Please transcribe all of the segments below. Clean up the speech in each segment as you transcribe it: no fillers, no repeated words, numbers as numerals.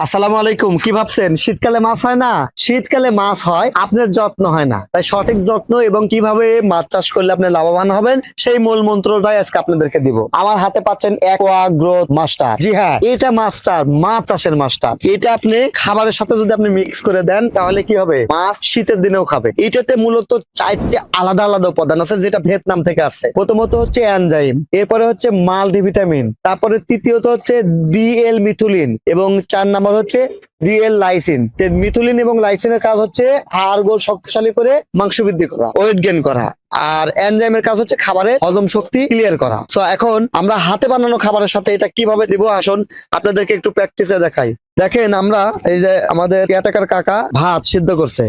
আসসালামু আলাইকুম। কি ভাবছেন শীতকালে মাছ হয় না? শীতকালে মাছ হয়, আপনার যত্ন হয় না। তাই সঠিক যত্ন এবং কিভাবে মাছ চাষ করলে আপনি লাভবান হবেন সেই মূল মন্ত্রটাই আজকে আপনাদেরকে দিব। আমার হাতে পাচ্ছেন অ্যাকোয়া গ্রোথ মাস্টার। জি হ্যাঁ, এটা মাস্টার, মাছ চাষের মাস্টার। এটা আপনি খাবারের সাথে যদি আপনি মিক্স করে দেন তাহলে কি হবে, মাছ শীতের দিনেও খাবে। এটাতে মূলত 4টে আলাদা আলাদা উপাদান আছে যেটা ভিয়েতনাম থেকে আসছে। প্রথমত হচ্ছে এনজাইম, এরপরে হচ্ছে মাল্টিভিটামিন, তারপরে তৃতীয়ত হচ্ছে ডিএল মিথুলিন এবং 4 নাম্বার হচ্ছে ডিএল লাইসিন। মিথুলিন এবং লাইসিনের কাজ হচ্ছে হাড় গোল শক্তিশালী করে মাংস বৃদ্ধি করা, ওয়েট গেইন করা। আর এনজাইমের কাজ হচ্ছে খাবারের হজম শক্তি ক্লিয়ার করা। তো এখন আমরা হাতে বানানো খাবারের সাথে এটা কিভাবে দিব আসুন আপনাদেরকে একটু প্র্যাকটিসে দেখাই। দেখেন, আমরা এই যে আমাদের কেয়ারটেকার কাকা ভাত সিদ্ধ করছে,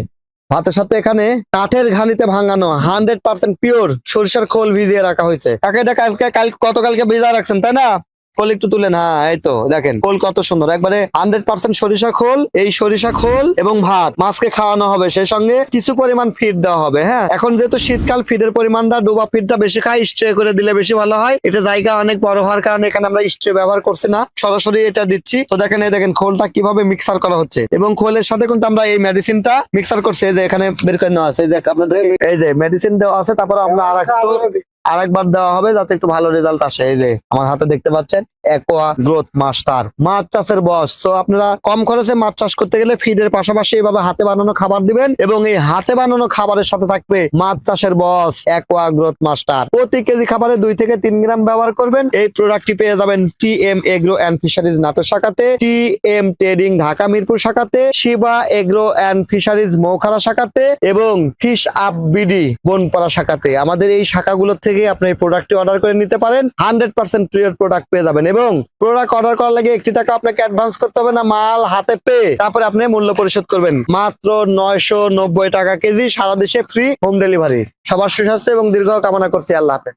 ভাতের সাথে এখানে কাঠের ঘানিতে ভাঙানো 100% পিওর সরিষার খোল ভিজিয়ে রাখা হয়েছে। কাকা এটা গতকালকে ভিজা রাখছেন তাই না? খোল একটু তুলেন। হ্যাঁ, এই তো দেখেন খোল কত সুন্দর, একবারে 100% সরিষা খোল। এই সরিষা খোল এবং ভাত মাছকে খাওয়ানো হবে, সেই সঙ্গে কিছু পরিমাণ ফিড দেওয়া হবে। হ্যাঁ, এখন যেহেতু শীতকাল, ফিডের পরিমাণটা ডোবা ফিডটা বেশি খায়, স্ট্রে করে দিলে বেশি ভালো হয়। এটা জায়গা অনেক বড় হওয়ার কারণে এখানে আমরা স্ট্রে ব্যবহার করছি না, সরাসরি এটা দিচ্ছি। তো দেখেন, এই দেখেন খোলটা কিভাবে মিক্সার করা হচ্ছে এবং খোলের সাথে কিন্তু আমরা এই মেডিসিনটা মিক্সার করছি। এই যে এখানে বের করে নেওয়া আছে, এই যে আপনাদের এই যে মেডিসিন দেওয়া আছে। তারপরে আমরা আরেকবার দেওয়া হবে যাতে একটু ভালো রেজাল্ট আসে। এই যে আমার হাতে দেখতে পাচ্ছেন অ্যাকোয়া গ্রোথ মাস্টার, মাছ চাষের বস। তো আপনারা কম খরচে মাছ চাষ করতে গেলে ফিডের পাশাপাশি এভাবে হাতে বানানো খাবার দিবেন এবং এই হাতে বানানো খাবারের সাথে থাকবে মাছ চাষের বস অ্যাকোয়া গ্রোথ মাস্টার। প্রতি কেজি খাবারে 2 থেকে 3 গ্রাম ব্যবহার করবেন। এই প্রোডাক্টটি পেয়ে যাবেন TM agro and fisheries Natore শাখাতে, টিএম ট্রেডিং ঢাকা মিরপুর শাখাতে, শিবা এগ্রো অ্যান্ড ফিশারিজ মৌখারা শাখাতে এবং ফিশ আপ বিডি বনপাড়া শাখাতে। আমাদের এই শাখাগুলোর থেকে আপনি এই প্রোডাক্টটি অর্ডার করে নিতে পারেন। 100% পিওর প্রোডাক্ট পেয়ে যাবেন এবং প্রোডাক্ট অর্ডার করার লাগে 1 টাকা আপনাকে অ্যাডভান্স করতে হবে না, মাল হাতে পেয়ে তারপরে আপনি মূল্য পরিশোধ করবেন। মাত্র 990 টাকা কেজি, সারা দেশে ফ্রি হোম ডেলিভারি। সবার সুস্বাস্থ্য এবং দীর্ঘ কামনা করছি। আল্লাহ হাফেজ।